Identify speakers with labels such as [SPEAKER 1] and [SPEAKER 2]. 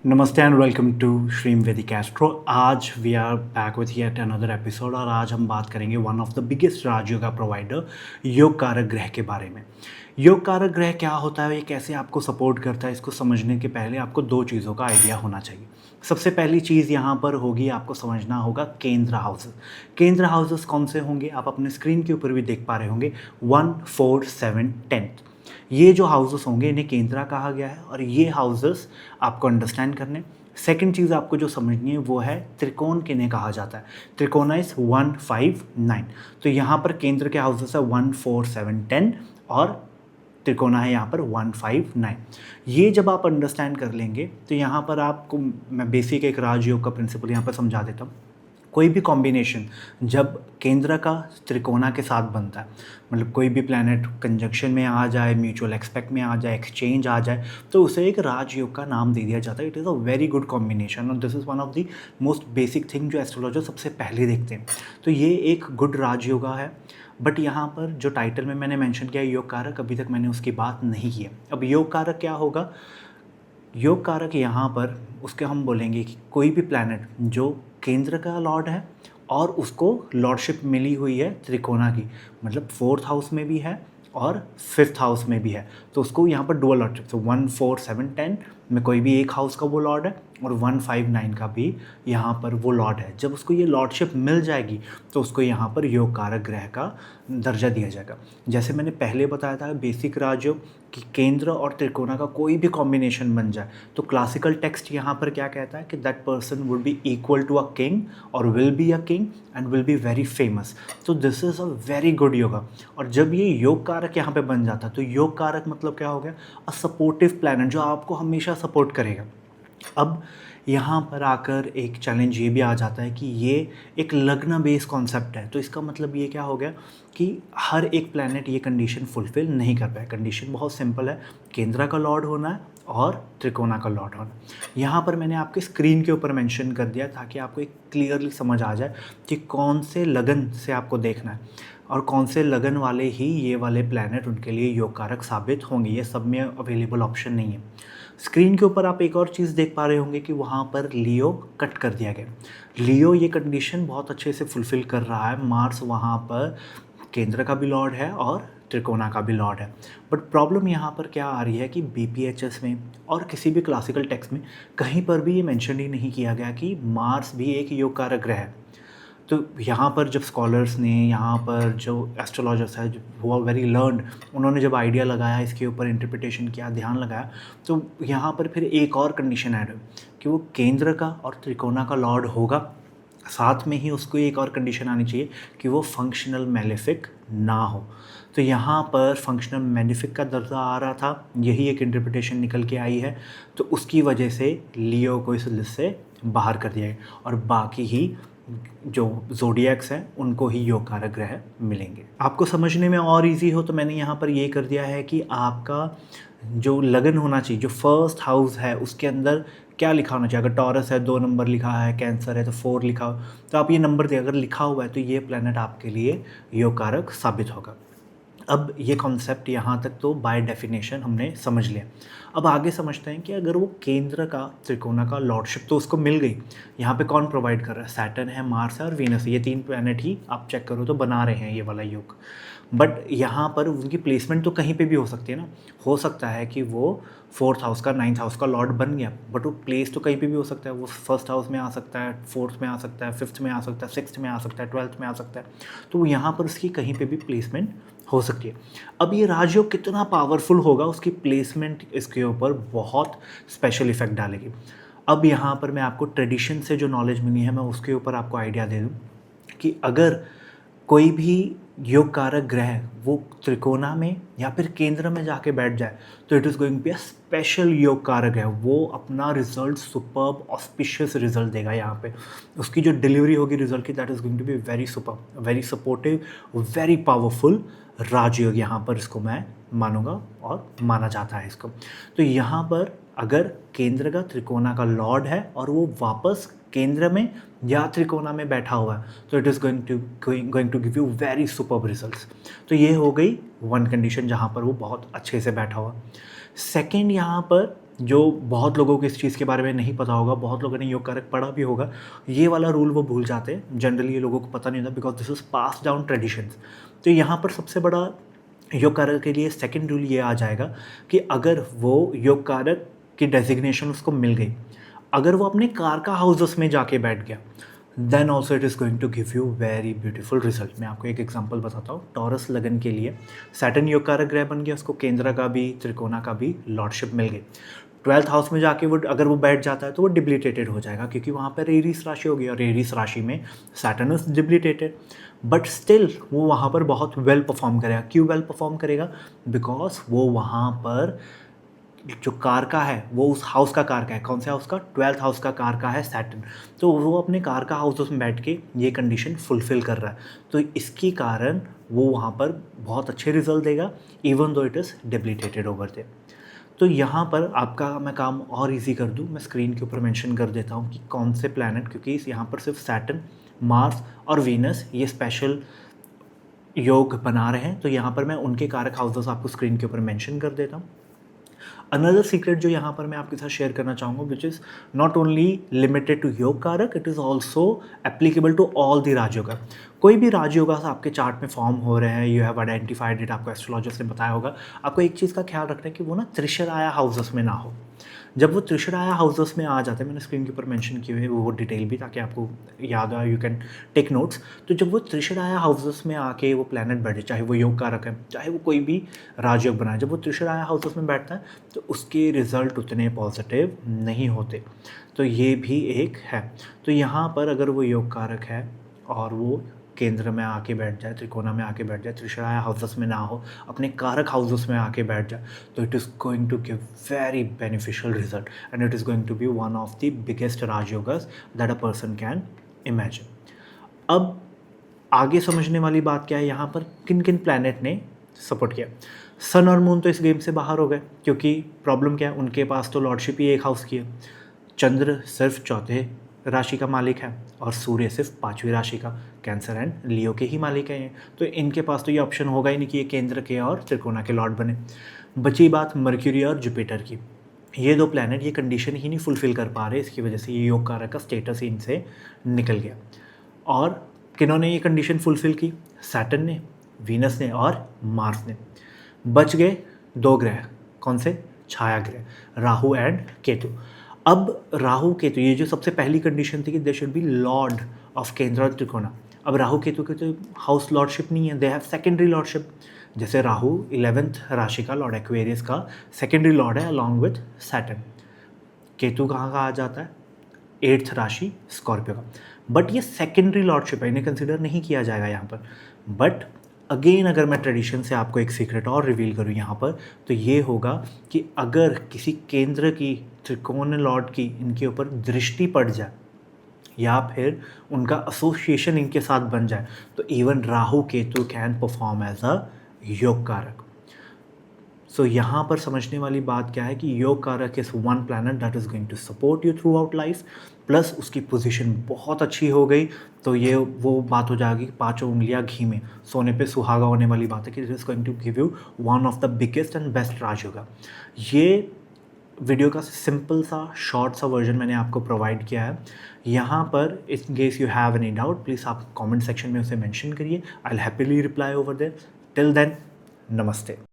[SPEAKER 1] नमस्ते and welcome to Shreem Vaidik Astro. आज we are back with yet another episode और आज हम बात करेंगे one of the biggest rajayoga provider yoga karaka ग्रह के बारे में। योग कारक ग्रह क्या होता है, ये कैसे आपको सपोर्ट करता है, इसको समझने के पहले आपको दो चीज़ों का आइडिया होना चाहिए। सबसे पहली चीज़ यहाँ पर होगी, आपको समझना होगा केंद्र हाउसेस। केंद्र हाउसेस कौन से होंगे, आप अपने स्क्रीन के ऊपर भी देख पा रहे होंगे 1, 4, 7, 10। ये जो हाउसेस होंगे इन्हें केंद्रा कहा गया है और ये हाउसेस आपको अंडरस्टैंड करने। सेकंड चीज़ आपको जो समझनी है वो है त्रिकोण किन्हें कहा जाता है। त्रिकोणा इज 1, 5, 9। तो यहाँ पर केंद्र के हाउसेस है 1, 4, 7, 10 और त्रिकोणा है यहाँ पर 1, 5, 9। ये जब आप अंडरस्टैंड कर लेंगे तो यहाँ पर आपको मैं बेसिक एक राजयोग का प्रिंसिपल यहाँ पर समझा देता हूँ। कोई भी कॉम्बिनेशन जब केंद्र का त्रिकोणा के साथ बनता है, मतलब कोई भी प्लैनेट कंजंक्शन में आ जाए, म्यूचुअल एक्सपेक्ट में आ जाए, एक्सचेंज आ जाए, तो उसे एक राजयोग का नाम दे दिया जाता है। It is a very good combination और this is one of the most basic thing जो एस्ट्रोलॉजर सबसे पहले देखते हैं। तो ये एक गुड राजयोगा है। बट यहाँ पर जो टाइटल में मैंने मेंशन किया योग कारक, अभी तक मैंने उसकी बात नहीं की है। अब योग कारक क्या होगा, योग कारक यहाँ पर उसके हम बोलेंगे कि कोई भी प्लैनेट जो केंद्र का लॉर्ड है और उसको लॉर्डशिप मिली हुई है त्रिकोणा की, मतलब 4th हाउस में भी है और 5th हाउस में भी है, तो उसको यहाँ पर डुअल लॉर्डशिप। तो 1, 4, 7, 10 में कोई भी एक हाउस का वो लॉर्ड है और 1, 5, 9 का भी यहाँ पर वो लॉर्ड है। जब उसको ये लॉर्डशिप मिल जाएगी तो उसको यहाँ पर योग कारक ग्रह का दर्जा दिया जाएगा। जैसे मैंने पहले बताया था बेसिक राजयोग कि केंद्र और त्रिकोणा का कोई भी कॉम्बिनेशन बन जाए तो क्लासिकल टेक्स्ट यहाँ पर क्या कहता है कि that person would be equal to a king और will be a king and will be very famous. तो this is a very good yoga. और जब ये योग कारक यहाँ पे बन जाता है तो योग कारक मतलब क्या हो गया, अ सपोर्टिव प्लैनेट जो आपको हमेशा सपोर्ट करेगा। अब यहाँ पर आकर एक चैलेंज ये भी आ जाता है कि ये एक लग्न बेस कॉन्सेप्ट है। तो इसका मतलब ये क्या हो गया कि हर एक प्लैनेट ये कंडीशन फुलफ़िल नहीं कर पाए। कंडीशन बहुत सिंपल है, केंद्रा का लॉर्ड होना है और त्रिकोणा का लॉर्ड होना। यहाँ पर मैंने आपके स्क्रीन के ऊपर मेंशन कर दिया ताकि आपको एक क्लियरली समझ आ जाए कि कौन से लगन से आपको देखना है और कौन से लगन वाले ही ये वाले प्लैनेट उनके लिए योग कारक साबित होंगे। ये सब में अवेलेबल ऑप्शन नहीं है। स्क्रीन के ऊपर आप एक और चीज़ देख पा रहे होंगे कि वहाँ पर लियो कट कर दिया गया। लियो ये कंडीशन बहुत अच्छे से फुलफ़िल कर रहा है। मार्स वहाँ पर केंद्र का भी लॉर्ड है और त्रिकोणा का भी लॉर्ड है। बट प्रॉब्लम यहाँ पर क्या आ रही है कि बीपीएचएस में और किसी भी क्लासिकल टेक्स्ट में कहीं पर भी ये मेंशन ही नहीं किया गया कि मार्स भी एक योग कारक ग्रह है। तो यहाँ पर जब स्कॉलर्स ने, यहाँ पर जो एस्ट्रोलॉजर्स है जो वो आर वेरी लर्नड, उन्होंने जब आइडिया लगाया, इसके ऊपर इंटरप्रिटेशन किया, ध्यान लगाया, तो यहाँ पर फिर एक और कंडीशन ऐड हुई कि वो केंद्र का और त्रिकोणा का लॉर्ड होगा। साथ में ही उसको एक और कंडीशन आनी चाहिए कि वो फंक्शनल मेलेफिक ना हो। तो यहाँ पर फंक्शनल मेलेफिक का दर्जा आ रहा था, यही एक इंटरप्रिटेशन निकल के आई है। तो उसकी वजह से लियो को इस लिस्ट से बाहर कर दिया गया और बाकी ही जो ज़ोडिएक्स हैं उनको ही योग कारक ग्रह मिलेंगे। आपको समझने में और इजी हो तो मैंने यहाँ पर ये कर दिया है कि आपका जो लगन होना चाहिए, जो फर्स्ट हाउस है उसके अंदर क्या लिखा होना चाहिए। अगर टॉरस है 2 नंबर लिखा है, कैंसर है तो 4 लिखा हो, तो आप ये नंबर दें। अगर लिखा हुआ है तो ये प्लैनेट आपके लिए योग कारक साबित होगा। अब ये कॉन्सेप्ट यहाँ तक तो बाय डेफिनेशन हमने समझ लिया। अब आगे समझते हैं कि अगर वो केंद्र का त्रिकोणा का लॉर्डशिप तो उसको मिल गई, यहाँ पे कौन प्रोवाइड कर रहा है, सैटर्न है, मार्स है और वीनस है। ये 3 प्लैनेट ही आप चेक करो तो बना रहे हैं ये वाला योग। बट यहाँ पर उनकी प्लेसमेंट तो कहीं पे भी हो सकती है ना। हो सकता है कि वो 4th हाउस का, 9th हाउस का लॉर्ड बन गया, बट वो प्लेस तो कहीं पे भी हो सकता है। वो 1st हाउस में आ सकता है, 4th में आ सकता है, 5th में आ सकता है, 6th में आ सकता है, 12th में आ सकता है। तो यहाँ पर उसकी कहीं पे भी प्लेसमेंट हो सकती है। अब ये राजयोग कितना पावरफुल होगा, उसकी प्लेसमेंट इसके ऊपर बहुत स्पेशल इफेक्ट डालेगी। अब यहाँ पर मैं आपको ट्रेडिशन से जो नॉलेज मिली है मैं उसके ऊपर आपको आइडिया दे दूँ कि अगर कोई भी योग कारक ग्रह वो त्रिकोणा में या फिर केंद्र में जाके बैठ जाए तो it is going be a special योग कारक है। वो अपना रिजल्ट सुपर्ब ऑस्पिशियस रिजल्ट देगा। यहाँ पे उसकी जो डिलीवरी होगी रिजल्ट की, that is going to be very superb, very supportive, very powerful rajyoga यहाँ पर इसको मैं मानूंगा और माना जाता है इसको। तो यहाँ पर अगर केंद्र का त्रिकोणा का लॉर्ड है और वो वापस केंद्र में या त्रिकोणा में बैठा हुआ है तो it is going to give you very superb results. तो ये हो गई वन कंडीशन जहाँ पर वो बहुत अच्छे से बैठा हुआ। सेकेंड यहाँ पर जो बहुत लोगों को इस चीज़ के बारे में नहीं पता होगा, बहुत लोगों ने योग कारक पढ़ा भी होगा, ये वाला रूल वो भूल जाते हैं। जनरली ये लोगों को पता नहीं होता because this is pass down traditions. तो यहाँ पर सबसे बड़ा योग कारक के लिए सेकंड रूल ये आ जाएगा कि अगर वो योग कारक की डेजिग्नेशन उसको मिल गई, अगर वो अपने कार का हाउसेस में जाके बैठ गया, then also it is going to give you very beautiful result. मैं आपको एक एग्जांपल बताता हूँ। टॉरस लगन के लिए सैटर्न योग कारक ग्रह बन गया, उसको केंद्र का भी त्रिकोणा का भी लॉर्डशिप मिल गई। 12th हाउस में जाके वो अगर वो बैठ जाता है तो वो डिब्लिटेटेड हो जाएगा, क्योंकि वहाँ पर एरीस राशि होगी और एरीस राशि में सैटर्न इज डिब्लिटेटेड। बट स्टिल वो वहाँ पर बहुत वेल परफॉर्म करेगा। क्यों वेल परफॉर्म करेगा? बिकॉज वो वहाँ पर जो कार का है वो उस हाउस का कार का है। कौन से हाउस का? 12th हाउस का कार का है सैटर्न। तो वो अपने कार का हाउस में बैठ के ये कंडीशन फुलफिल कर रहा है, तो इसके कारण वो वहाँ पर बहुत अच्छे रिजल्ट देगा even though it is debilitated over there. तो यहाँ पर आपका मैं काम और इजी कर दूँ, मैं स्क्रीन के ऊपर मेंशन कर देता हूँ कि कौन से प्लैनेट, क्योंकि यहाँ पर सिर्फ सैटर्न, मार्स और वीनस ये स्पेशल योग बना रहे हैं। तो यहाँ पर मैं उनके कारक हाउसेस आपको स्क्रीन के ऊपर मेंशन कर देता हूँ। अनदर सीक्रेट जो यहाँ पर मैं आपके साथ शेयर करना चाहूँगा, which is not only limited to yoga karaka, it is also applicable to all the rajayoga. कोई भी राजयोगा आपके चार्ट में फॉर्म हो रहे हैं, यू हैव आइडेंटिफाइड इट, आपको एस्ट्रोलॉजर ने बताया होगा। आपको एक चीज़ का ख्याल रखना है कि वो ना त्रिशराया हाउसेस में ना हो। जब वो त्रिशराया हाउसेस में आ जाते हैं, मैंने स्क्रीन के ऊपर मेंशन किए हुए वो डिटेल भी, ताकि आपको याद आए, यू कैन टेक नोट्स। तो जब वो त्रिशराया हाउसेस में आके वो प्लैनेट बैठे, चाहे वो योग कारक है, चाहे वो कोई भी राजयोग बनाए, जब वो त्रिशराया हाउसेस में बैठता है तो उसके रिजल्ट उतने पॉजिटिव नहीं होते। तो ये भी एक है। तो यहाँ पर अगर वो योग कारक है और वो केंद्र में आके बैठ जाए, त्रिकोणा में आके बैठ जाए, त्रिशराया हाउसेस में ना हो, अपने कारक हाउसेस में आके बैठ जाए, तो it is going to give very beneficial result and it is going to be one of the biggest rajyogas that a person can imagine. अब आगे समझने वाली बात क्या है, यहाँ पर किन किन प्लैनेट ने सपोर्ट किया। सन और मून तो इस गेम से बाहर हो गए, क्योंकि प्रॉब्लम क्या है, उनके पास तो लॉर्डशिप ही एक हाउस की है। चंद्र सिर्फ चौथे राशि का मालिक है और सूर्य सिर्फ 5वीं राशि का, कैंसर एंड लियो के ही मालिक हैं। तो इनके पास तो ये ऑप्शन होगा ही नहीं कि ये केंद्र के और त्रिकोणा के लॉर्ड बने। बची बात मर्क्यूरी और जुपिटर की। ये दो प्लैनेट ये कंडीशन ही नहीं फुलफिल कर पा रहे, इसकी वजह से ये योग कारक का स्टेटस ही इनसे निकल गया। और किन्होंने ये कंडीशन फुलफिल की? सैटर्न ने, वीनस ने और मार्स ने। बच गए दो ग्रह, कौन से? छाया ग्रह, राहु एंड केतु। अब राहु केतु, ये जो सबसे पहली कंडीशन थी कि they should be Lord of केंद्र और त्रिकोणा। अब राहु केतु के तो हाउस लॉर्डशिप नहीं है, दे हैव सेकेंडरी लॉर्डशिप। जैसे राहु 11th राशि का लॉर्ड, एक्वेरियस का सेकेंडरी लॉर्ड है अलॉन्ग विथ सैटर्न। केतु कहाँ का आ जाता है? 8th राशि स्कॉर्पियो का। बट ये सेकेंडरी लॉर्डशिप है, इन्हें कंसिडर नहीं किया जाएगा यहाँ पर। बट अगेन अगर मैं ट्रेडिशन से आपको एक सीक्रेट और रिवील करूँ यहाँ पर, तो ये होगा कि अगर किसी केंद्र की, त्रिकोण लॉर्ड की इनके ऊपर दृष्टि पड़ जाए या फिर उनका एसोसिएशन इनके साथ बन जाए, तो even Rahu Ketu can perform as a yoga karaka. सो यहाँ पर समझने वाली बात क्या है कि yoga karaka is one planet that is going to support you throughout life, plus उसकी पोजीशन बहुत अच्छी हो गई तो ये वो बात हो जाएगी कि पाँचों उंगलियां घी में, सोने पे सुहागा होने वाली बात है कि it is going to give you one of the biggest and best rajayoga. ये वीडियो का सिंपल सा शॉर्ट सा वर्जन मैंने आपको प्रोवाइड किया है। यहाँ पर in case you have any doubt please आप कमेंट सेक्शन में उसे मेंशन करिए, I will happily reply over there. Till then, नमस्ते।